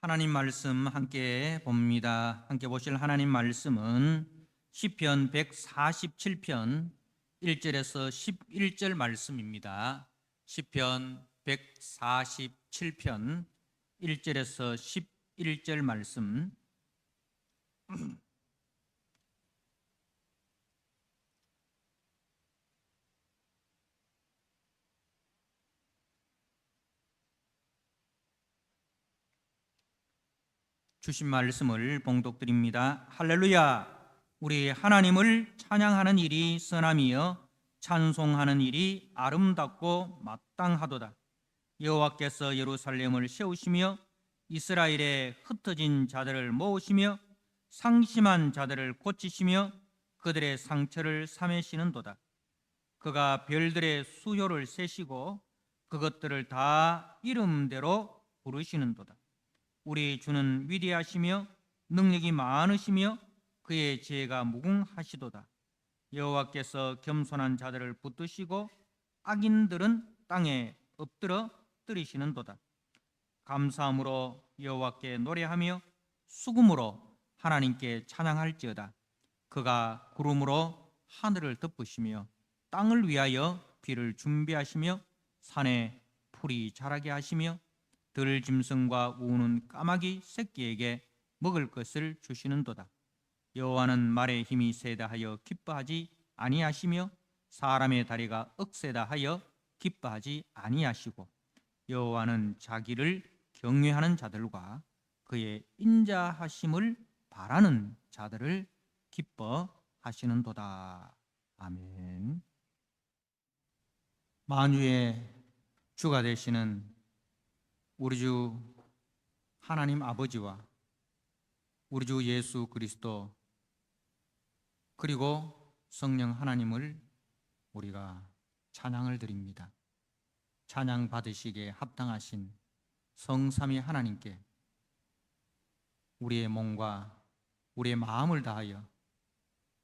하나님 말씀 함께 봅니다. 함께 보실 하나님 말씀은 시편 147편 1절에서 11절 말씀입니다. 시편 147편 1절에서 11절 말씀. 주신 말씀을 봉독드립니다. 할렐루야! 우리 하나님을 찬양하는 일이 선함이여 찬송하는 일이 아름답고 마땅하도다. 여호와께서 예루살렘을 세우시며 이스라엘의 흩어진 자들을 모으시며 상심한 자들을 고치시며 그들의 상처를 사매시는도다. 그가 별들의 수효를 세시고 그것들을 다 이름대로 부르시는도다. 우리 주는 위대하시며 능력이 많으시며 그의 지혜가 무궁하시도다. 여호와께서 겸손한 자들을 붙드시고 악인들은 땅에 엎드러 뜨리시는도다. 감사함으로 여호와께 노래하며 수금으로 하나님께 찬양할지어다. 그가 구름으로 하늘을 덮으시며 땅을 위하여 비를 준비하시며 산에 풀이 자라게 하시며 들짐승과 우는 까마귀 새끼에게 먹을 것을 주시는도다. 여호와는 말의 힘이 세다 하여 기뻐하지 아니하시며 사람의 다리가 억세다 하여 기뻐하지 아니하시고 여호와는 자기를 경외하는 자들과 그의 인자하심을 바라는 자들을 기뻐하시는도다. 아멘. 만유의 주가 되시는 우리 주 하나님 아버지와 우리 주 예수 그리스도 그리고 성령 하나님을 우리가 찬양을 드립니다. 찬양 받으시기에 합당하신 성삼위 하나님께 우리의 몸과 우리의 마음을 다하여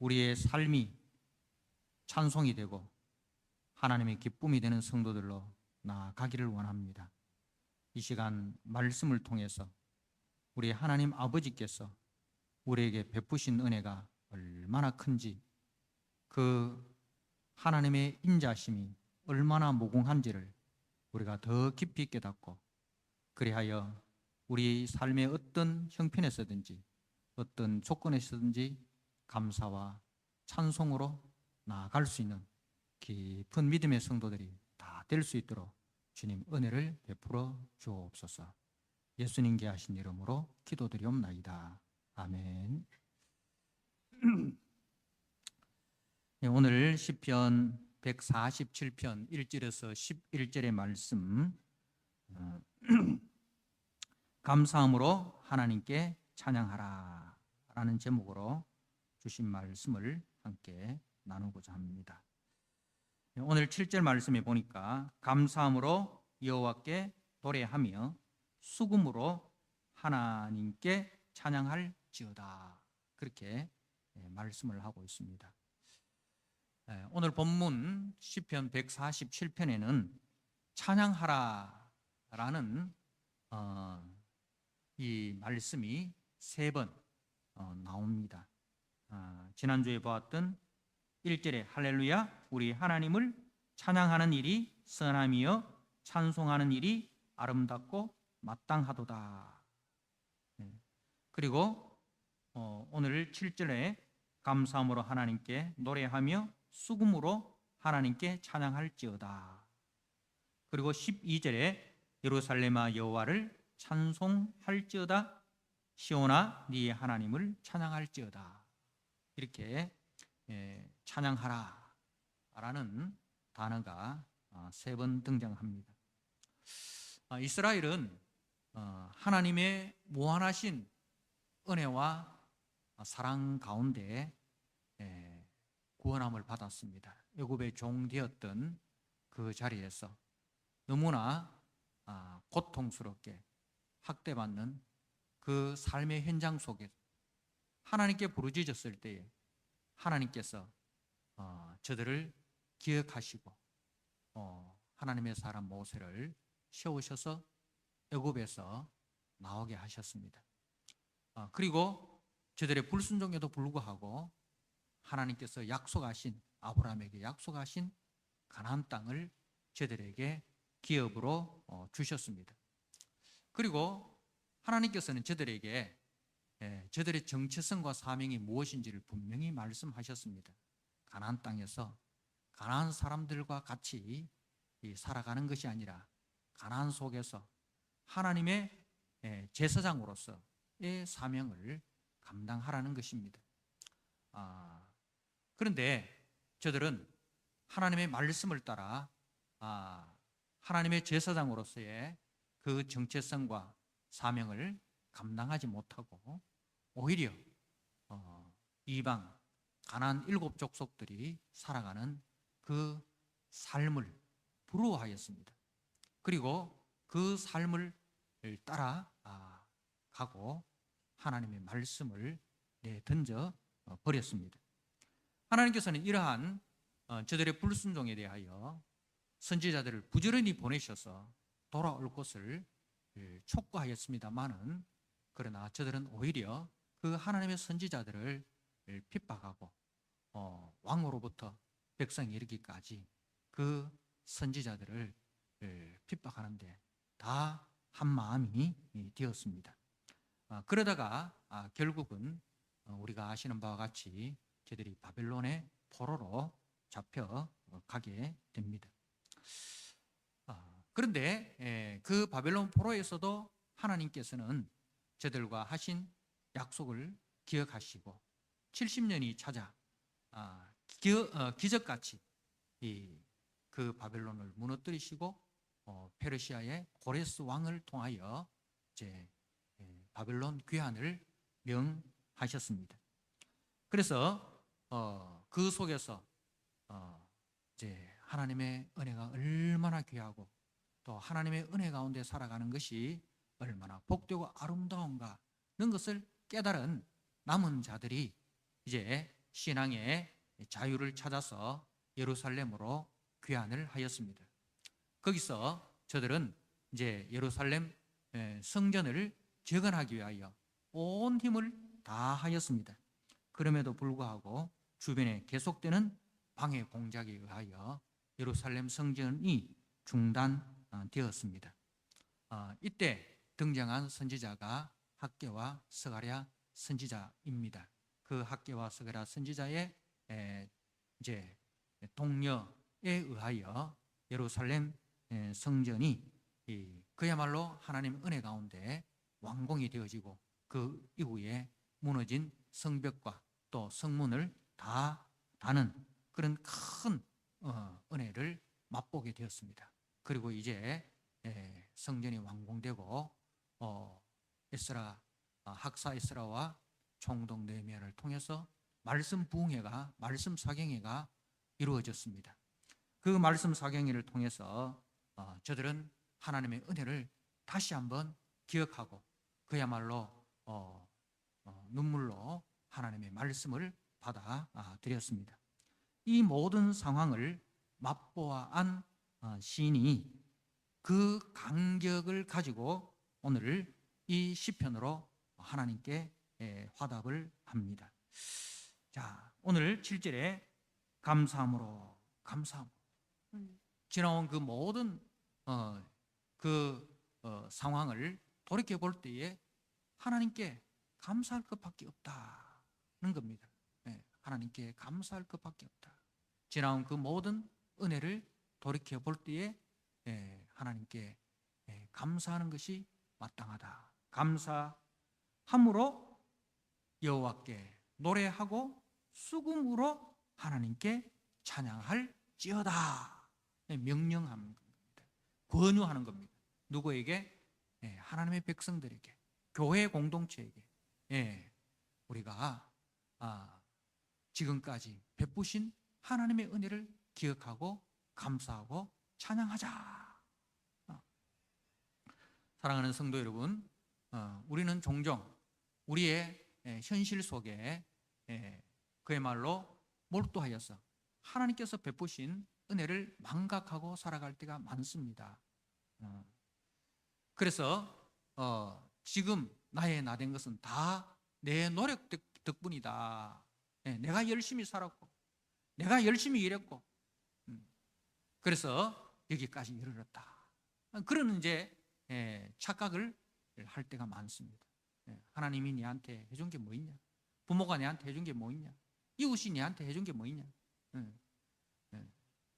우리의 삶이 찬송이 되고 하나님의 기쁨이 되는 성도들로 나아가기를 원합니다. 이 시간 말씀을 통해서 우리 하나님 아버지께서 우리에게 베푸신 은혜가 얼마나 큰지, 그 하나님의 인자심이 얼마나 무궁한지를 우리가 더 깊이 깨닫고, 그리하여 우리 삶의 어떤 형편에서든지 어떤 조건에서든지 감사와 찬송으로 나아갈 수 있는 깊은 믿음의 성도들이 다 될 수 있도록 주님 은혜를 베풀어 주옵소서. 예수님께 하신 이름으로 기도드리옵나이다. 아멘. 오늘 시편 147편 1절에서 11절의 말씀, 감사함으로 하나님께 찬양하라 라는 제목으로 주신 말씀을 함께 나누고자 합니다. 오늘 7절 말씀에 보니까 감사함으로 여호와께 노래하며 수금으로 하나님께 찬양할지어다, 그렇게 말씀을 하고 있습니다. 오늘 본문 시편 147편에는 찬양하라라는 이 말씀이 3번 나옵니다. 지난주에 보았던 1절에 할렐루야 우리 하나님을 찬양하는 일이 선함이여 찬송하는 일이 아름답고 마땅하도다. 그리고 오늘 7절에 감사함으로 하나님께 노래하며 수금으로 하나님께 찬양할지어다. 그리고 12절에 예루살렘아 여호와를 찬송할지어다. 시온아 네 하나님을 찬양할지어다. 이렇게 찬양하라 라는 단어가 3번 등장합니다. 이스라엘은 하나님의 무한하신 은혜와 사랑 가운데 구원함을 받았습니다. 애굽의 종 되었던 그 자리에서 너무나 고통스럽게 학대받는 그 삶의 현장 속에 하나님께 부르짖었을 때에 하나님께서 저들을 기억하시고 하나님의 사람 모세를 세우셔서 애굽에서 나오게 하셨습니다. 그리고 저들의 불순종에도 불구하고 하나님께서 약속하신, 아브라함에게 약속하신 가나안 땅을 저들에게 기업으로 주셨습니다. 그리고 하나님께서는 저들에게 저들의 정체성과 사명이 무엇인지를 분명히 말씀하셨습니다. 가나안 땅에서 가나안 사람들과 같이 살아가는 것이 아니라 가나안 속에서 하나님의 제사장으로서의 사명을 감당하라는 것입니다. 그런데 저들은 하나님의 말씀을 따라 하나님의 제사장으로서의 그 정체성과 사명을 감당하지 못하고 오히려 이방 가나안 7 족속들이 살아가는 그 삶을 부러워하였습니다. 그리고 그 삶을 따라 가고 하나님의 말씀을 던져 버렸습니다. 하나님께서는 이러한 저들의 불순종에 대하여 선지자들을 부지런히 보내셔서 돌아올 것을 촉구하였습니다마는, 그러나 저들은 오히려 그 하나님의 선지자들을 핍박하고 왕으로부터 백성이 이르기까지 그 선지자들을 핍박하는데 다 한마음이 되었습니다. 그러다가 결국은 우리가 아시는 바와 같이 저들이 바벨론의 포로로 잡혀가게 됩니다. 그런데 그 바벨론 포로에서도 하나님께서는 저들과 하신 약속을 기억하시고 70년이 찾아 기적같이 그 바벨론을 무너뜨리시고 페르시아의 고레스 왕을 통하여 이제 바벨론 귀환을 명하셨습니다. 그래서 그 속에서 이제 하나님의 은혜가 얼마나 귀하고 또 하나님의 은혜 가운데 살아가는 것이 얼마나 복되고 아름다운가는 것을 깨달은 남은 자들이 이제 신앙의 자유를 찾아서 예루살렘으로 귀환을 하였습니다. 거기서 저들은 이제 예루살렘 성전을 재건하기 위하여 온 힘을 다하였습니다. 그럼에도 불구하고 주변에 계속되는 방해 공작에 의하여 예루살렘 성전이 중단되었습니다. 이때 등장한 선지자가 학개와 스가랴 선지자입니다. 그 학개와 스가랴 선지자의 이제 동료에 의하여 예루살렘 성전이 그야말로 하나님 은혜 가운데 완공이 되어지고 그 이후에 무너진 성벽과 또 성문을 다 다는 그런 큰 은혜를 맛보게 되었습니다. 그리고 이제 성전이 완공되고 에스라 학사 에스라와 총독 느헤미야를 통해서 말씀 부흥회가 말씀 사경회가 이루어졌습니다. 그 말씀 사경회를 통해서 저들은 하나님의 은혜를 다시 한번 기억하고 그야말로 눈물로 하나님의 말씀을 받아 드렸습니다. 이 모든 상황을 맛보아한 시인이 그 감격을 가지고 오늘 이 시편으로 하나님께 화답을 합니다. 자, 오늘 7절에 감사함으로 지나온 그 모든 상황을 돌이켜 볼 때에 하나님께 감사할 것밖에 없다는 겁니다. 하나님께 감사할 것밖에 없다. 지나온 그 모든 은혜를 돌이켜 볼 때에 하나님께 감사하는 것이 마땅하다. 감사함으로 여호와께 노래하고 수금으로 하나님께 찬양할지어다. 명령하는 겁니다. 권유하는 겁니다. 누구에게? 하나님의 백성들에게, 교회 공동체에게 우리가 지금까지 베푸신 하나님의 은혜를 기억하고 감사하고 찬양하자. 사랑하는 성도 여러분, 우리는 종종 우리의 현실 속에 그야말로 몰두하여서 하나님께서 베푸신 은혜를 망각하고 살아갈 때가 많습니다. 그래서 지금 나의 나 된 것은 다 내 노력 덕분이다. 내가 열심히 살았고 내가 열심히 일했고 그래서 여기까지 이르렀다. 그런 이제 착각을 할 때가 많습니다. 하나님이 내한테 해준 게 뭐 있냐? 부모가 내한테 해준 게 뭐 있냐? 이웃이 내한테 해준 게 뭐 있냐?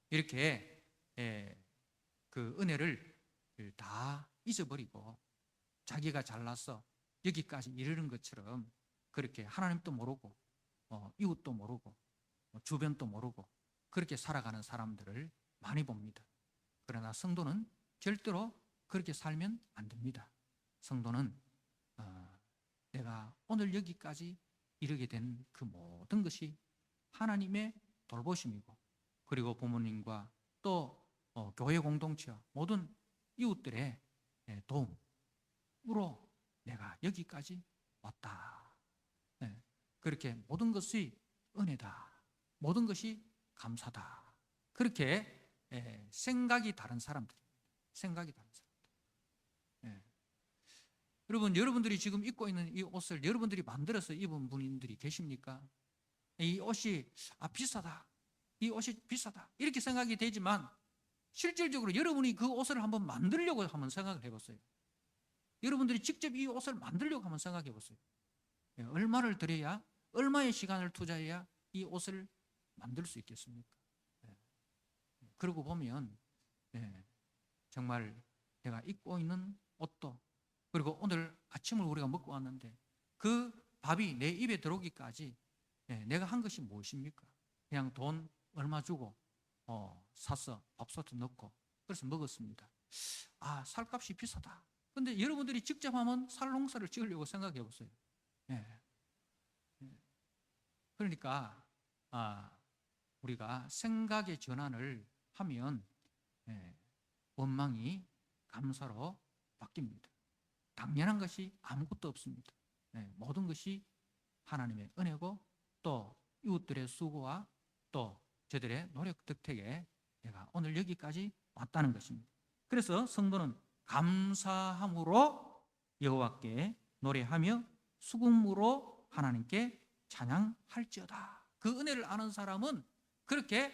이렇게 그 은혜를 다 잊어버리고 자기가 잘나서 여기까지 이르는 것처럼 그렇게 하나님도 모르고 이웃도 모르고 주변도 모르고 그렇게 살아가는 사람들을 많이 봅니다. 그러나 성도는 절대로 그렇게 살면 안 됩니다. 성도는 내가 오늘 여기까지 이르게 된 그 모든 것이 하나님의 돌보심이고 그리고 부모님과 또 교회 공동체와 모든 이웃들의 도움으로 내가 여기까지 왔다. 그렇게 모든 것이 은혜다. 모든 것이 감사다. 그렇게 생각이 다른 사람들입니다. 생각이 다른 사람들. 여러분, 여러분들이 지금 입고 있는 이 옷을 여러분들이 만들어서 입은 분들이 계십니까? 이 옷이 비싸다. 이 옷이 비싸다. 이렇게 생각이 되지만 실질적으로 여러분이 그 옷을 한번 만들려고 한번 생각을 해봤어요. 여러분들이 직접 이 옷을 만들려고 한번 생각해 보세요. 얼마를 들여야, 얼마의 시간을 투자해야 이 옷을 만들 수 있겠습니까? 그러고 보면 정말 내가 입고 있는 옷도 그리고 오늘 아침을 우리가 먹고 왔는데 그 밥이 내 입에 들어오기까지 내가 한 것이 무엇입니까? 그냥 돈 얼마 주고 사서 밥솥에 넣고 그래서 먹었습니다. 살값이 비싸다. 근데 여러분들이 직접 하면 살 농사를 지으려고 생각해 보세요. 그러니까 우리가 생각의 전환을 하면 원망이 감사로 바뀝니다. 당연한 것이 아무것도 없습니다. 모든 것이 하나님의 은혜고 또 이웃들의 수고와 또 저들의 노력 덕택에 내가 오늘 여기까지 왔다는 것입니다. 그래서 성도는 감사함으로 여호와께 노래하며 수금으로 하나님께 찬양할지어다. 그 은혜를 아는 사람은 그렇게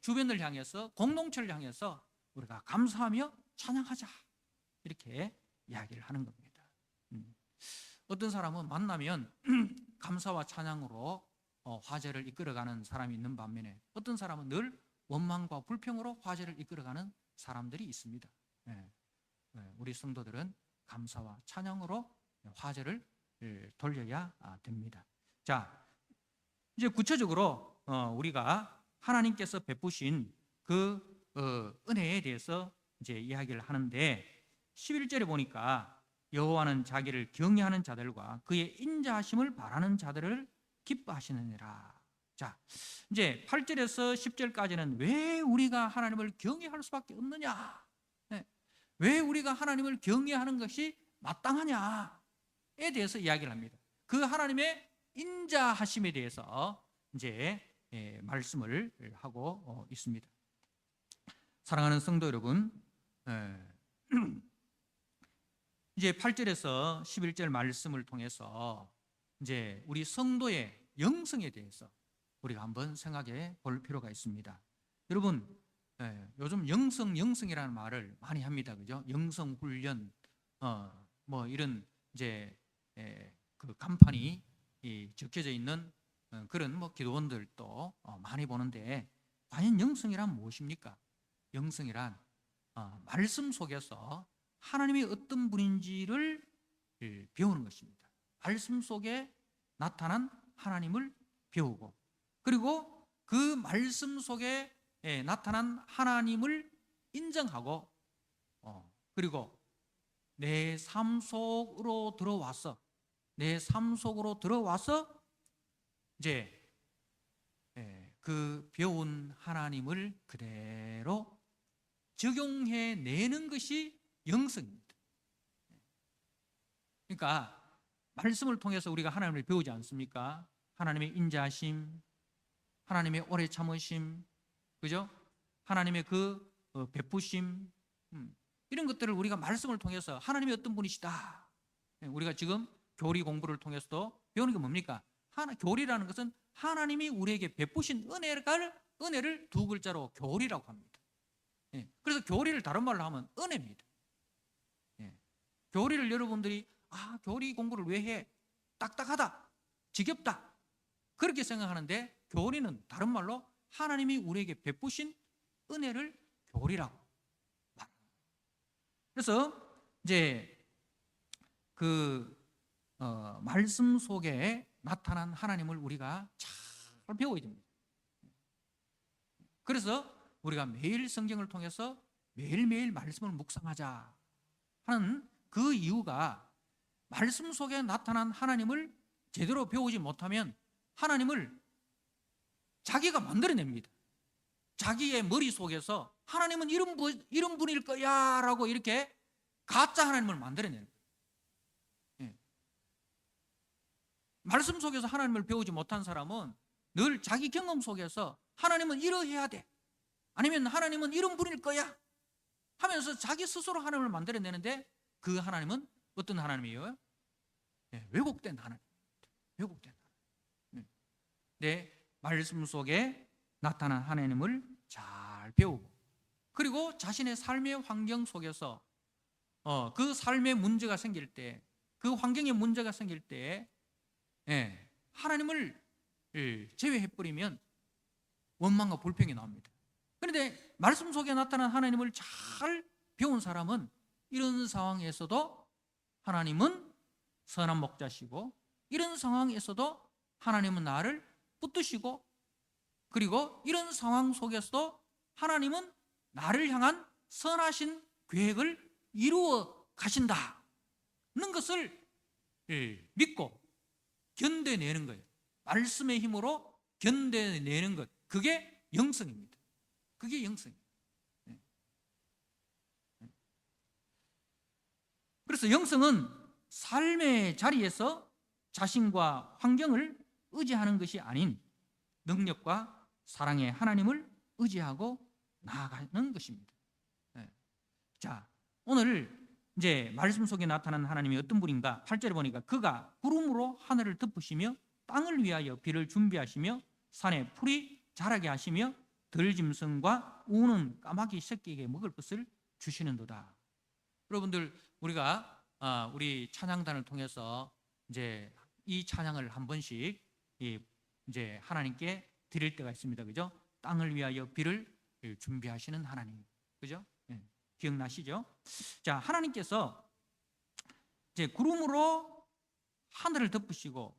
주변을 향해서 공동체를 향해서 우리가 감사하며 찬양하자 이렇게 이야기를 하는 겁니다. 어떤 사람은 만나면 감사와 찬양으로 화제를 이끌어가는 사람이 있는 반면에 어떤 사람은 늘 원망과 불평으로 화제를 이끌어가는 사람들이 있습니다. 우리 성도들은 감사와 찬양으로 화제를 돌려야 됩니다. 자, 이제 구체적으로 우리가 하나님께서 베푸신 그 은혜에 대해서 이제 이야기를 하는데 11절에 보니까 여호와는 자기를 경외하는 자들과 그의 인자하심을 바라는 자들을 기뻐하시느니라. 자, 이제 8절에서 10절까지는 왜 우리가 하나님을 경외할 수밖에 없느냐? 왜 우리가 하나님을 경외하는 것이 마땅하냐에 대해서 이야기를 합니다. 그 하나님의 인자하심에 대해서 이제 말씀을 하고 있습니다. 사랑하는 성도 여러분, 이제 8절에서 11절 말씀을 통해서 이제 우리 성도의 영성에 대해서 우리가 한번 생각해 볼 필요가 있습니다. 여러분, 요즘 영성이라는 말을 많이 합니다, 그죠? 영성 훈련, 뭐 이런 이제 그 간판이 적혀져 있는 그런 뭐 기도원들도 많이 보는데 과연 영성이란 무엇입니까? 영성이란 말씀 속에서 하나님이 어떤 분인지를 배우는 것입니다. 말씀 속에 나타난 하나님을 배우고 그리고 그 말씀 속에 나타난 하나님을 인정하고 그리고 내 삶 속으로 들어와서 이제 그 배운 하나님을 그대로 적용해 내는 것이 영성입니다. 그러니까 말씀을 통해서 우리가 하나님을 배우지 않습니까? 하나님의 인자하심, 하나님의 오래 참으심, 그죠? 하나님의 그 베푸심, 이런 것들을 우리가 말씀을 통해서 하나님이 어떤 분이시다 우리가 지금 교리 공부를 통해서도 배우는 게 뭡니까? 교리라는 것은 하나님이 우리에게 베푸신 은혜를 두 글자로 교리라고 합니다. 그래서 교리를 다른 말로 하면 은혜입니다. 교리를 여러분들이 교리 공부를 왜 해? 딱딱하다, 지겹다, 그렇게 생각하는데, 교리는 다른 말로 하나님이 우리에게 베푸신 은혜를 교리라고 말합니다. 그래서 이제 말씀 속에 나타난 하나님을 우리가 잘 배워야 됩니다. 그래서 우리가 매일 성경을 통해서 매일매일 말씀을 묵상하자 하는 그 이유가, 말씀 속에 나타난 하나님을 제대로 배우지 못하면 하나님을 자기가 만들어냅니다. 자기의 머릿속에서 하나님은 이런 분일 거야 라고 이렇게 가짜 하나님을 만들어내는 거예요. 말씀 속에서 하나님을 배우지 못한 사람은 늘 자기 경험 속에서 하나님은 이러해야 돼, 아니면 하나님은 이런 분일 거야 하면서 자기 스스로 하나님을 만들어내는데, 그 하나님은 어떤 하나님이에요? 왜곡된 하나님. 왜곡된 하나님. 말씀 속에 나타난 하나님을 잘 배우고, 그리고 자신의 삶의 환경 속에서 그 삶의 문제가 생길 때, 그 환경에 문제가 생길 때 하나님을 제외해버리면 원망과 불평이 나옵니다. 그런데 말씀 속에 나타난 하나님을 잘 배운 사람은 이런 상황에서도 하나님은 선한 목자시고, 이런 상황에서도 하나님은 나를 붙드시고, 그리고 이런 상황 속에서도 하나님은 나를 향한 선하신 계획을 이루어 가신다는 것을 믿고 견뎌내는 거예요. 말씀의 힘으로 견뎌내는 것, 그게 영성입니다. 그게 영성입니다. 그래서 영성은 삶의 자리에서 자신과 환경을 의지하는 것이 아닌 능력과 사랑의 하나님을 의지하고 나아가는 것입니다. 자, 오늘 이제 말씀 속에 나타난 하나님이 어떤 분인가? 8절에 보니까 그가 구름으로 하늘을 덮으시며 땅을 위하여 비를 준비하시며 산에 풀이 자라게 하시며 들짐승과 우는 까마귀 새끼에게 먹을 것을 주시는도다. 여러분들, 우리가 우리 찬양단을 통해서 이제 이 찬양을 한 번씩 이제 하나님께 드릴 때가 있습니다. 그죠? 땅을 위하여 비를 준비하시는 하나님. 그죠? 기억나시죠? 자, 하나님께서 이제 구름으로 하늘을 덮으시고,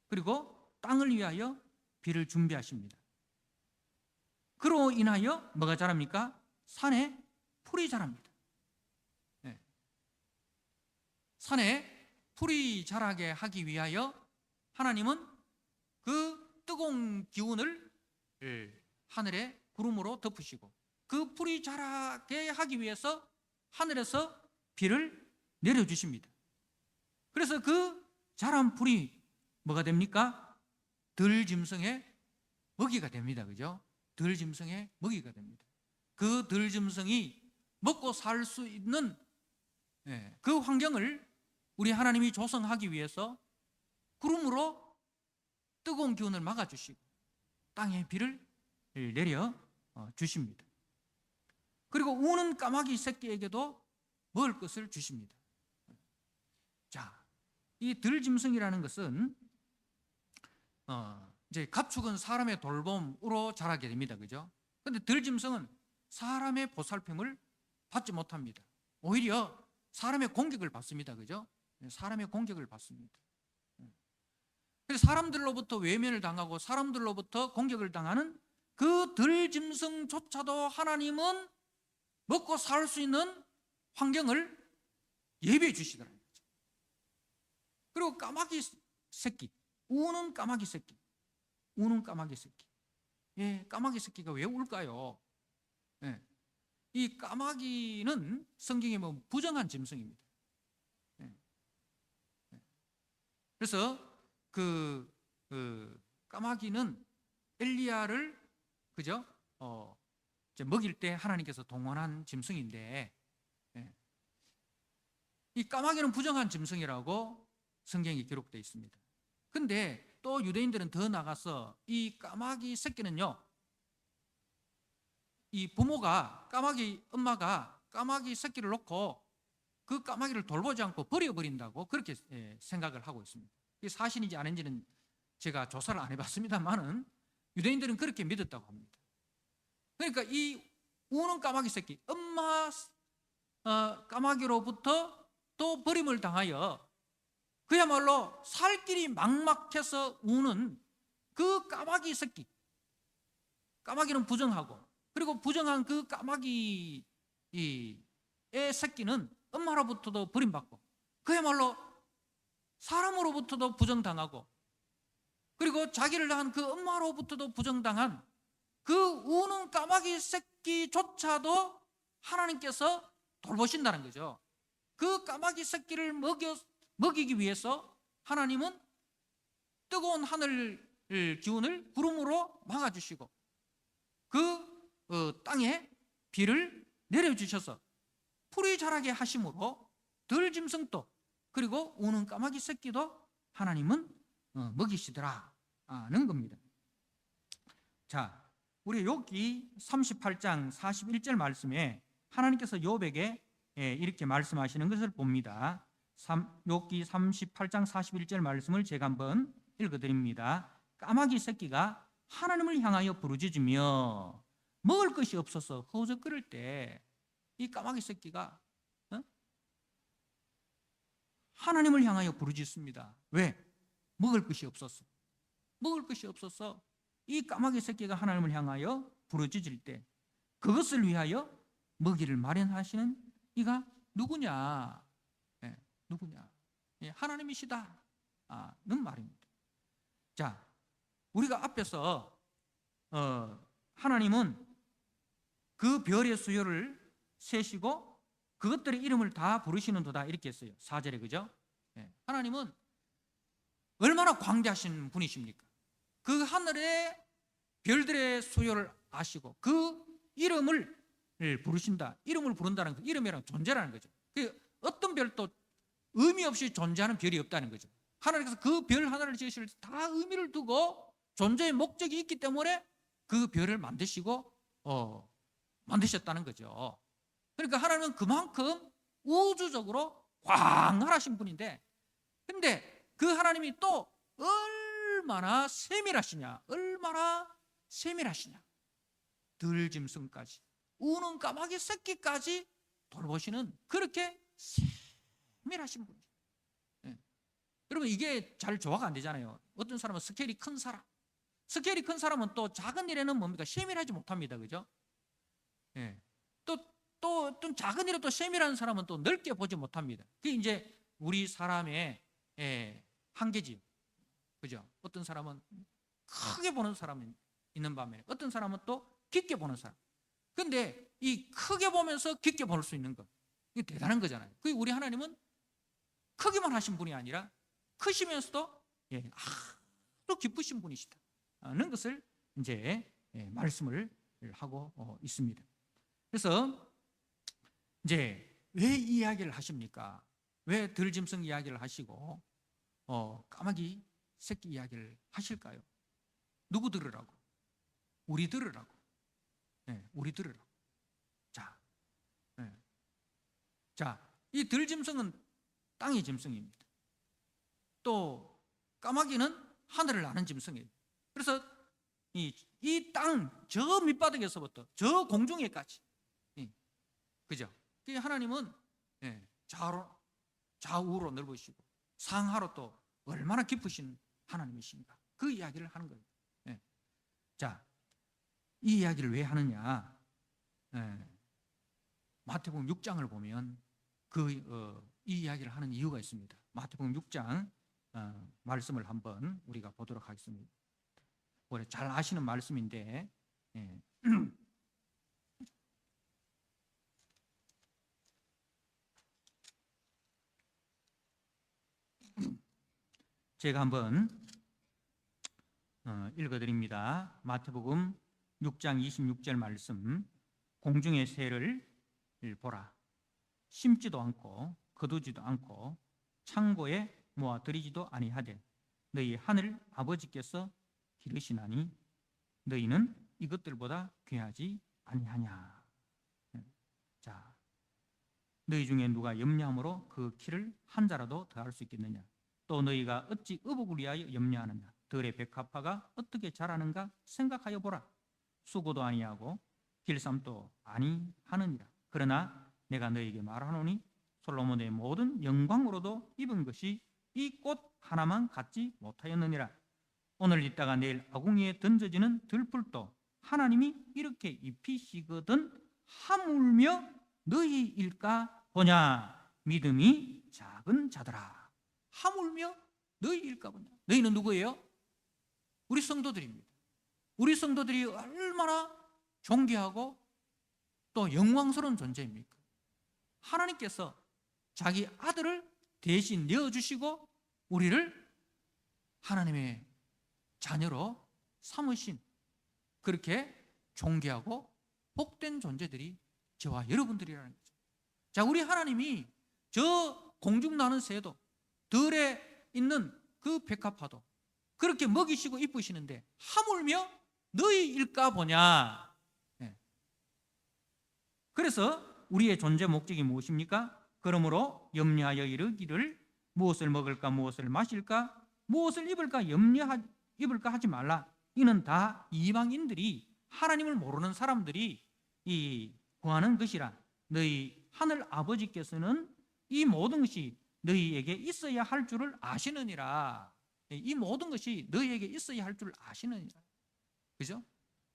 그리고 땅을 위하여 비를 준비하십니다. 그로 인하여 뭐가 자랍니까? 산에 풀이 자랍니다. 산에 풀이 자라게 하기 위하여 하나님은 그 뜨거운 기운을 하늘에 구름으로 덮으시고, 그 풀이 자라게 하기 위해서 하늘에서 비를 내려주십니다. 그래서 그 자란 풀이 뭐가 됩니까? 들짐승의 먹이가 됩니다. 그죠? 들짐승의 먹이가 됩니다. 그 들짐승이 먹고 살 수 있는 그 환경을 우리 하나님이 조성하기 위해서 구름으로 뜨거운 기운을 막아주시고 땅에 비를 내려 주십니다. 그리고 우는 까마귀 새끼에게도 먹을 것을 주십니다. 자, 이 들짐승이라는 것은 이제 가축은 사람의 돌봄으로 자라게 됩니다. 그죠? 그런데 들짐승은 사람의 보살핌을 받지 못합니다. 오히려 사람의 공격을 받습니다. 그죠? 사람의 공격을 받습니다. 그래서 사람들로부터 외면을 당하고 사람들로부터 공격을 당하는 그 들짐승조차도 하나님은 먹고 살 수 있는 환경을 예비해 주시더라고요. 그리고 까마귀 새끼, 우는 까마귀 새끼, 우는 까마귀 새끼. 까마귀 새끼가 왜 울까요? 이 까마귀는 성경에 보면 부정한 짐승입니다. 그래서 그 까마귀는 엘리야를 그죠? 먹일 때 하나님께서 동원한 짐승인데, 이 까마귀는 부정한 짐승이라고 성경에 기록되어 있습니다. 근데 또 유대인들은 더 나가서 이 까마귀 새끼는요, 이 부모가 엄마가 까마귀 새끼를 놓고 그 까마귀를 돌보지 않고 버려버린다고 그렇게 생각을 하고 있습니다. 이게 사실인지 아닌지는 제가 조사를 안 해봤습니다만은 유대인들은 그렇게 믿었다고 합니다. 그러니까 이 우는 까마귀 새끼, 엄마 까마귀로부터 또 버림을 당하여 그야말로 살 길이 막막해서 우는 그 까마귀 새끼, 까마귀는 부정하고, 그리고 부정한 그 까마귀의 새끼는 엄마로부터도 버림받고, 그야말로 사람으로부터도 부정당하고, 그리고 자기를 낳은 그 엄마로부터도 부정당한 그 우는 까마귀 새끼조차도 하나님께서 돌보신다는 거죠. 그 까마귀 새끼를 먹이기 위해서 하나님은 뜨거운 하늘 기운을 구름으로 막아주시고 그 땅에 비를 내려주셔서 풀이 자라게 하심으로 들짐승도 그리고 우는 까마귀 새끼도 하나님은 먹이시더라는 겁니다. 자, 우리 욥기 38장 41절 말씀에 하나님께서 욥에게 이렇게 말씀하시는 것을 봅니다. 욥기 38장 41절 말씀을 제가 한번 읽어드립니다. 까마귀 새끼가 하나님을 향하여 부르짖으며 먹을 것이 없어서 허우적거릴 때 이 까마귀 새끼가 하나님을 향하여 부르짖습니다. 왜? 먹을 것이 없었어. 먹을 것이 없어서 이 까마귀 새끼가 하나님을 향하여 부르짖을 때 그것을 위하여 먹이를 마련하시는 이가 누구냐? 누구냐? 하나님이시다는 말입니다. 자, 우리가 앞에서 하나님은 그 별의 수요를 세시고 그것들의 이름을 다 부르시는도다 이렇게 했어요. 4절에 그죠? 하나님은 얼마나 광대하신 분이십니까? 그 하늘의 별들의 수요를 아시고 그 이름을 부르신다. 이름을 부른다는 거, 이름이란 존재라는 거죠. 어떤 별도 의미 없이 존재하는 별이 없다는 거죠. 하나님께서 그 별 하나를 지으실 때 다 의미를 두고 존재의 목적이 있기 때문에 그 별을 만드셨다는 거죠. 그러니까 하나님은 그만큼 우주적으로 광활하신 분인데, 근데 그 하나님이 또 얼마나 세밀하시냐, 들짐승까지, 우는 까마귀 새끼까지 돌보시는 그렇게 세밀하신 분이죠. 여러분, 이게 잘 조화가 안 되잖아요. 어떤 사람은 스케일이 큰 사람은 또 작은 일에는 뭡니까? 세밀하지 못합니다. 그죠? 또 어떤 작은 일에 또 세밀한 사람은 또 넓게 보지 못합니다. 그게 이제 우리 사람의 한계지. 그죠? 어떤 사람은 크게 보는 사람이 있는 반면에 어떤 사람은 또 깊게 보는 사람. 근데 이 크게 보면서 깊게 볼 수 있는 것, 이게 대단한 거잖아요. 그 우리 하나님은 크기만 하신 분이 아니라 크시면서도 아주 기쁘신 분이시다는 것을 이제 말씀을 하고 있습니다. 그래서 이제 왜 이 이야기를 하십니까? 왜 들짐승 이야기를 하시고 까마귀 새끼 이야기를 하실까요? 누구 들으라고? 우리 들으라고. 우리 들으라고. 자, 이 들짐승은 땅의 짐승입니다. 또 까마귀는 하늘을 나는 짐승이에요. 그래서 이 땅 저 밑바닥에서부터 저 공중에까지, 그죠? 하나님은 좌우로 넓으시고 상하로 또 얼마나 깊으신 하나님이신가, 그 이야기를 하는 거예요. 자, 이 이야기를 왜 하느냐? 마태복음 6장을 보면 이 이야기를 하는 이유가 있습니다. 마태복음 6장 말씀을 한번 우리가 보도록 하겠습니다. 잘 아시는 말씀인데 제가 한번 읽어드립니다. 마태복음 6장 26절 말씀. 공중의 새를 보라. 심지도 않고 거두지도 않고 창고에 모아 들이지도 아니하되 너희 하늘 아버지께서 기르시나니 너희는 이것들보다 귀하지 아니하냐. 자, 너희 중에 누가 염려함으로 그 키를 한 자라도 더할 수 있겠느냐. 또 너희가 어찌 의복을 위하여 염려하느냐. 들의 백합화가 어떻게 자라는가 생각하여 보라. 수고도 아니하고 길쌈도 아니하느니라. 그러나 내가 너희에게 말하노니 솔로몬의 모든 영광으로도 입은 것이 이 꽃 하나만 갖지 못하였느니라. 오늘 있다가 내일 아궁이에 던져지는 들풀도 하나님이 이렇게 입히시거든 하물며 너희일까 보냐. 믿음이 작은 자들아. 하물며 너희일까 보냐. 너희는 누구예요? 우리 성도들입니다. 우리 성도들이 얼마나 존귀하고 또 영광스러운 존재입니까? 하나님께서 자기 아들을 대신 내어주시고 우리를 하나님의 자녀로 삼으신 그렇게 존귀하고 복된 존재들이 저와 여러분들이라는 거죠. 자, 우리 하나님이 저 공중 나는 새도 들에 있는 그 백합화도 그렇게 먹이시고 이쁘시는데 하물며 너희일까 보냐. 네. 그래서 우리의 존재 목적이 무엇입니까? 그러므로 염려하여 이르기를 무엇을 먹을까 무엇을 마실까 무엇을 입을까 하지 말라. 이는 다 이방인들이 하나님을 모르는 사람들이 구하는 것이라. 너희 하늘 아버지께서는 이 모든 것이 너희에게 있어야 할 줄을 아시느니라. 이 모든 것이 너희에게 있어야 할 줄 아시느니라. 그죠?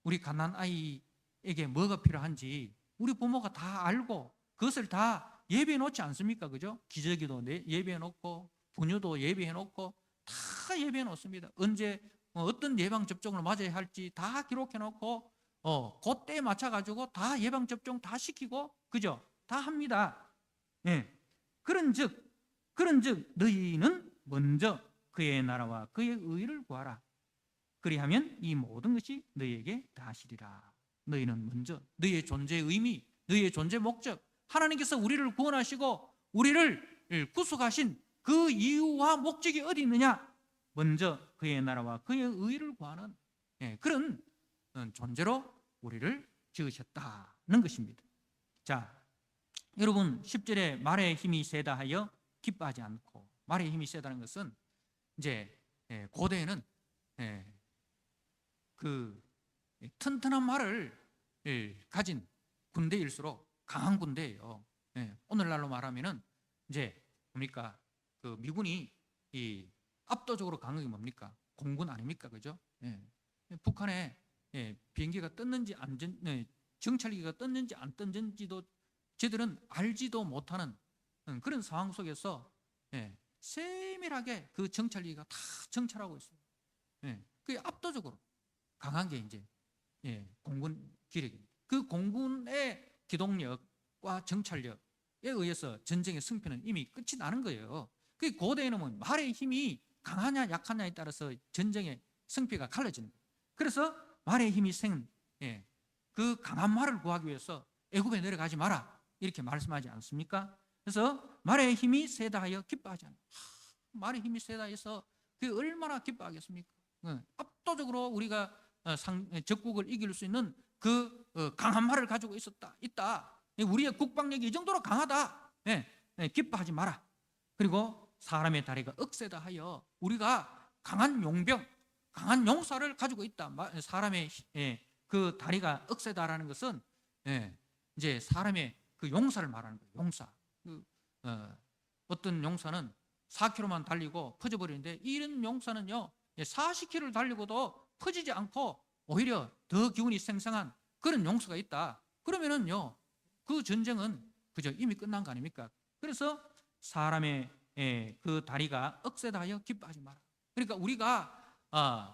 우리 갓난 아이에게 뭐가 필요한지 우리 부모가 다 알고 그것을 다 예배해 놓지 않습니까? 그죠? 기저귀도 예배해 놓고 분유도 예배해 놓고 다 예배해 놓습니다. 언제 어떤 예방 접종을 맞아야 할지 다 기록해 놓고 그때에 맞춰 가지고 다 예방 접종 다 시키고 그죠? 다 합니다. 예. 그런즉 너희는 먼저 그의 나라와 그의 의를 구하라. 그리하면 이 모든 것이 너희에게 다하시리라. 너희는 먼저 너희의 존재의 의미, 너희의 존재 목적, 하나님께서 우리를 구원하시고 우리를 구속하신 그 이유와 목적이 어디 있느냐? 먼저 그의 나라와 그의 의를 구하는 그런 존재로 우리를 지으셨다는 것입니다. 자, 여러분 10절에 말의 힘이 세다 하여 기뻐하지 않고, 말의 힘이 세다는 것은 이제 고대에는 그 튼튼한 말을 가진 군대일수록 강한 군대예요. 오늘날로 말하면은 이제 뭡니까? 그 미군이 압도적으로 강한 게 뭡니까? 공군 아닙니까? 그죠? 북한에 비행기가 떴는지 안 정찰기가 떴는지 안 떴는지도 저들은 알지도 못하는 그런 상황 속에서 세밀하게 그 정찰기가 다 정찰하고 있어요. 그게 압도적으로 강한 게 이제 공군 기력입니다. 그 공군의 기동력과 정찰력에 의해서 전쟁의 승패는 이미 끝이 나는 거예요. 그 고대에는 뭐 말의 힘이 강하냐 약하냐에 따라서 전쟁의 승패가 갈라지는 거예요. 그래서 말의 힘이 센 그 강한 말을 구하기 위해서 애굽에 내려가지 마라 이렇게 말씀하지 않습니까? 그래서 말의 힘이 세다 하여 기뻐하지 않아. 말의 힘이 세다 해서 그게 얼마나 기뻐하겠습니까? 압도적으로 우리가 적국을 이길 수 있는 그 강한 말을 가지고 있다. 우리의 국방력이 이 정도로 강하다. 기뻐하지 마라. 그리고 사람의 다리가 억세다 하여 우리가 강한 용병, 강한 용사를 가지고 있다. 사람의 그 다리가 억세다라는 것은 이제 사람의 그 용사를 말하는 거예요. 용사. 어떤 용사는 4km만 달리고 퍼져버리는데 이런 용사는요 40km를 달리고도 퍼지지 않고 오히려 더 기운이 생생한 그런 용사가 있다. 그러면은요 그 전쟁은 그저 이미 끝난 거 아닙니까? 그래서 사람의 그 다리가 억세다 하여 기뻐하지 마라. 그러니까 우리가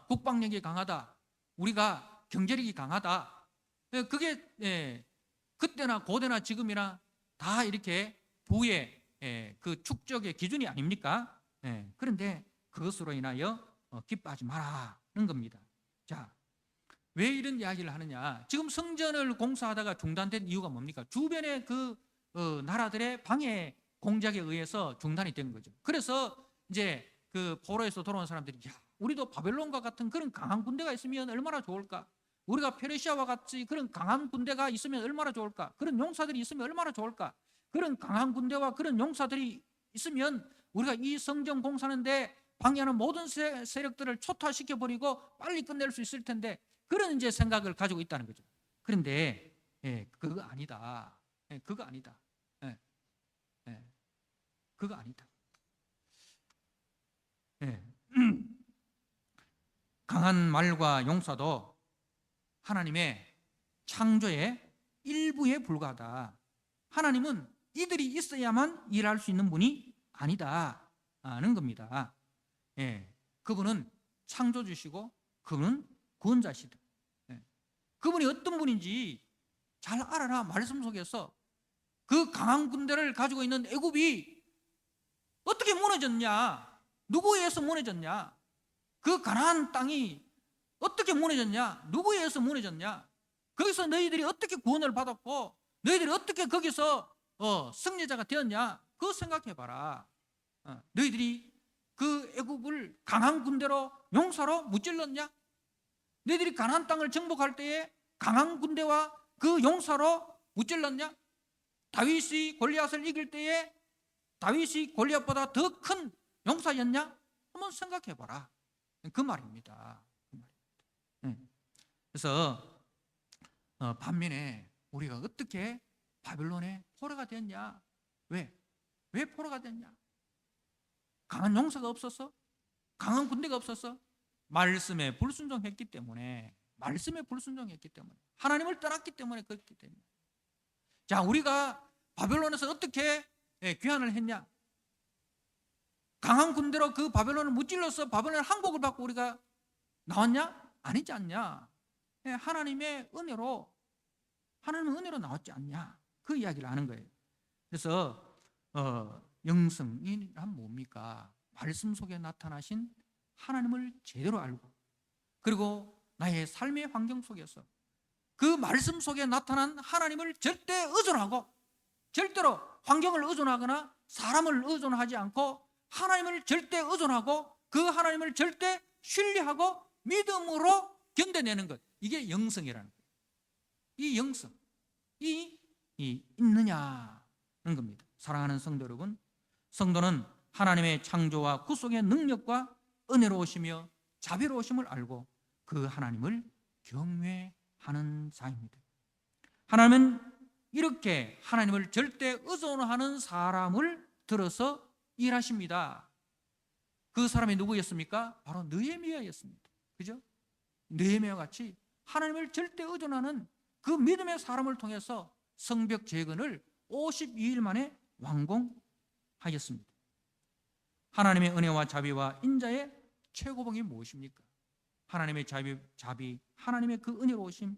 국방력이 강하다, 우리가 경제력이 강하다, 그게 그때나 고대나 지금이나 다 이렇게 부의 그 축적의 기준이 아닙니까? 그런데 그것으로 인하여 기뻐하지 마라는 겁니다. 자, 왜 이런 이야기를 하느냐? 지금 성전을 공사하다가 중단된 이유가 뭡니까? 주변의 그 나라들의 방해 공작에 의해서 중단이 된 거죠. 그래서 이제 그 포로에서 돌아온 사람들이 야, 우리도 바벨론과 같은 그런 강한 군대가 있으면 얼마나 좋을까? 우리가 페르시아와 같이 그런 강한 군대가 있으면 얼마나 좋을까? 그런 용사들이 있으면 얼마나 좋을까? 그런 강한 군대와 그런 용사들이 있으면 우리가 이 성전 공사하는데 방해하는 모든 세력들을 초토화시켜버리고 빨리 끝낼 수 있을 텐데, 그런 이제 생각을 가지고 있다는 거죠. 그런데 그거 아니다. 그거 아니다. 그거 아니다. 강한 말과 용사도 하나님의 창조의 일부에 불과하다. 하나님은 이들이 있어야만 일할 수 있는 분이 아니다는 겁니다. 그분은 창조주시고 그분은 구원자시다. 그분이 어떤 분인지 잘 알아라. 말씀 속에서 그 강한 군대를 가지고 있는 애굽이 어떻게 무너졌냐? 누구에 의해서 무너졌냐? 그 가나안 땅이 어떻게 무너졌냐? 누구에 의해서 무너졌냐? 거기서 너희들이 어떻게 구원을 받았고 너희들이 어떻게 거기서 승리자가 되었냐? 그거 생각해봐라. 너희들이 그 애굽을 강한 군대로 용사로 무찔렀냐? 너희들이 가나안 땅을 정복할 때에 강한 군대와 그 용사로 무찔렀냐? 다윗이 골리앗을 이길 때에 다윗이 골리앗보다 더 큰 용사였냐? 한번 생각해봐라. 그 말입니다. 그래서 반면에 우리가 어떻게 바벨론의 포로가 됐냐? 왜 포로가 됐냐? 강한 용사가 없었어? 강한 군대가 없었어? 말씀에 불순종했기 때문에, 하나님을 떠났기 때문에 그렇기 때문에. 자, 우리가 바벨론에서 어떻게 귀환을 했냐? 강한 군대로 그 바벨론을 무찔러서 바벨론 항복을 받고 우리가 나왔냐? 아니지 않냐? 하나님의 은혜로 나왔지 않냐? 그 이야기를 하는 거예요. 그래서 영성이란 뭡니까? 말씀 속에 나타나신 하나님을 제대로 알고, 그리고 나의 삶의 환경 속에서 그 말씀 속에 나타난 하나님을 절대 의존하고, 절대로 환경을 의존하거나 사람을 의존하지 않고 하나님을 절대 의존하고 그 하나님을 절대 신뢰하고 믿음으로 견뎌내는 것, 이게 영성이라는 거예요. 이 영성이 있느냐는 겁니다. 사랑하는 성도 여러분, 성도는 하나님의 창조와 구속의 능력과 은혜로우시며 자비로우심을 알고 그 하나님을 경외하는 자입니다. 하나님은 이렇게 하나님을 절대 의존하는 사람을 들어서 일하십니다. 그 사람이 누구였습니까? 바로 느헤미야였습니다. 그죠? 느헤미야와 같이 하나님을 절대 의존하는 그 믿음의 사람을 통해서 성벽 재건을 52일 만에 완공하였습니다. 하나님의 은혜와 자비와 인자의 최고봉이 무엇입니까? 하나님의 자비, 하나님의 그 은혜로우심,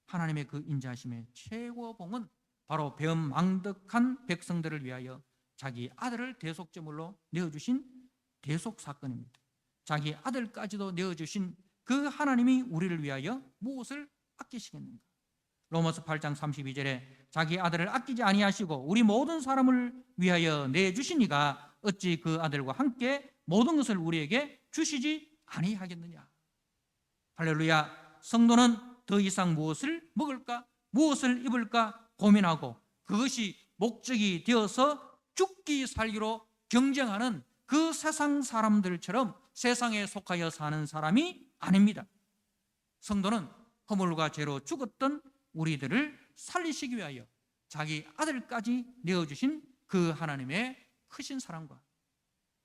하나님의 그 인자하심의 최고봉은 바로 배은망덕한 백성들을 위하여 자기 아들을 대속제물로 내어주신 대속사건입니다. 자기 아들까지도 내어주신 그 하나님이 우리를 위하여 무엇을 아끼시겠는가? 로마서 8장 32절에 자기 아들을 아끼지 아니하시고 우리 모든 사람을 위하여 내주시니가 어찌 그 아들과 함께 모든 것을 우리에게 주시지 아니하겠느냐? 할렐루야. 성도는 더 이상 무엇을 먹을까, 무엇을 입을까 고민하고 그것이 목적이 되어서 죽기 살기로 경쟁하는 그 세상 사람들처럼 세상에 속하여 사는 사람이 아닙니다. 성도는 허물과 죄로 죽었던 우리들을 살리시기 위하여 자기 아들까지 내어주신 그 하나님의 크신 사랑과,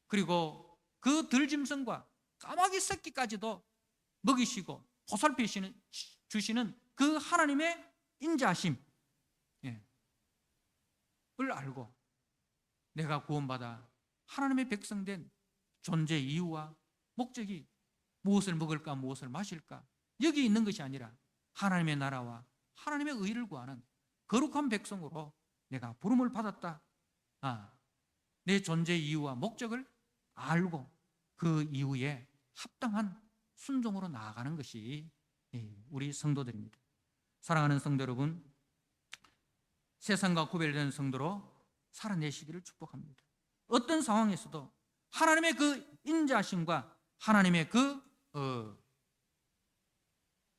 그리고 그 들짐승과 까마귀 새끼까지도 먹이시고 보살피시는 그 하나님의 인자하심을 알고 내가 구원받아 하나님의 백성된 존재 이유와 목적이 무엇을 먹을까 무엇을 마실까 여기 있는 것이 아니라 하나님의 나라와 하나님의 의를 구하는 거룩한 백성으로 내가 부름을 받았다. 내 존재 이유와 목적을 알고 그 이유에 합당한 순종으로 나아가는 것이 우리 성도들입니다. 사랑하는 성도 여러분, 세상과 구별된 성도로 살아내시기를 축복합니다. 어떤 상황에서도 하나님의 그 인자하심과 하나님의 그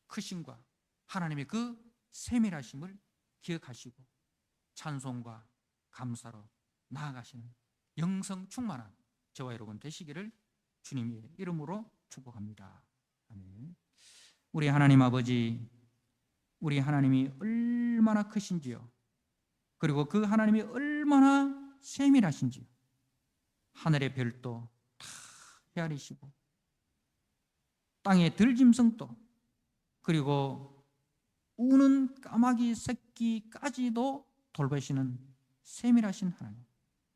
크심과 하나님의 그 세밀하심을 기억하시고 찬송과 감사로 나아가시는 영성 충만한 저와 여러분 되시기를 주님의 이름으로 축복합니다. 아멘. 우리 하나님 아버지, 우리 하나님이 얼마나 크신지요, 그리고 그 하나님이 얼마나 세밀하신지요. 하늘의 별도 다 헤아리시고 땅의 들짐승도, 그리고 우는 까마귀 새끼까지도 돌보시는 세밀하신 하나님,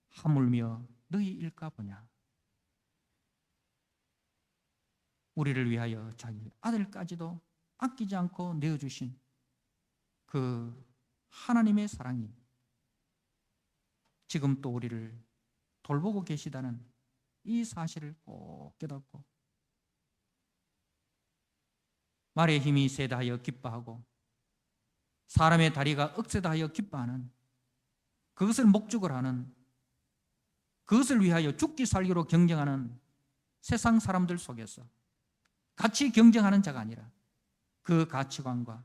하물며 너희 일까 보냐. 우리를 위하여 자기 아들까지도 아끼지 않고 내어주신 그 하나님의 사랑이 지금 또 우리를 돌보고 계시다는 이 사실을 꼭 깨닫고 말의 힘이 세다 하여 기뻐하고 사람의 다리가 억세다 하여 기뻐하는, 그것을 목적으로 하는, 그것을 위하여 죽기 살기로 경쟁하는 세상 사람들 속에서 같이 경쟁하는 자가 아니라 그 가치관과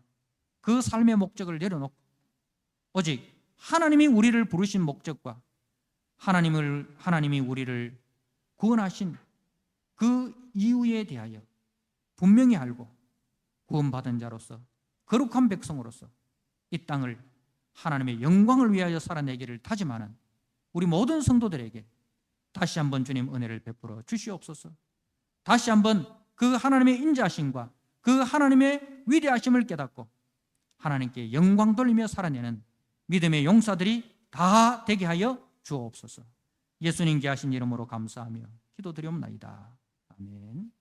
그 삶의 목적을 내려놓고 오직 하나님이 우리를 부르신 목적과 하나님이 우리를 구원하신 그 이유에 대하여 분명히 알고 구원받은 자로서 거룩한 백성으로서 이 땅을 하나님의 영광을 위하여 살아내기를 다짐하는 우리 모든 성도들에게 다시 한번 주님 은혜를 베풀어 주시옵소서. 다시 한번 그 하나님의 인자하심과 그 하나님의 위대하심을 깨닫고 하나님께 영광 돌리며 살아내는 믿음의 용사들이 다 되게 하여 주옵소서. 예수님께 하신 이름으로 감사하며 기도드리옵나이다. 아멘.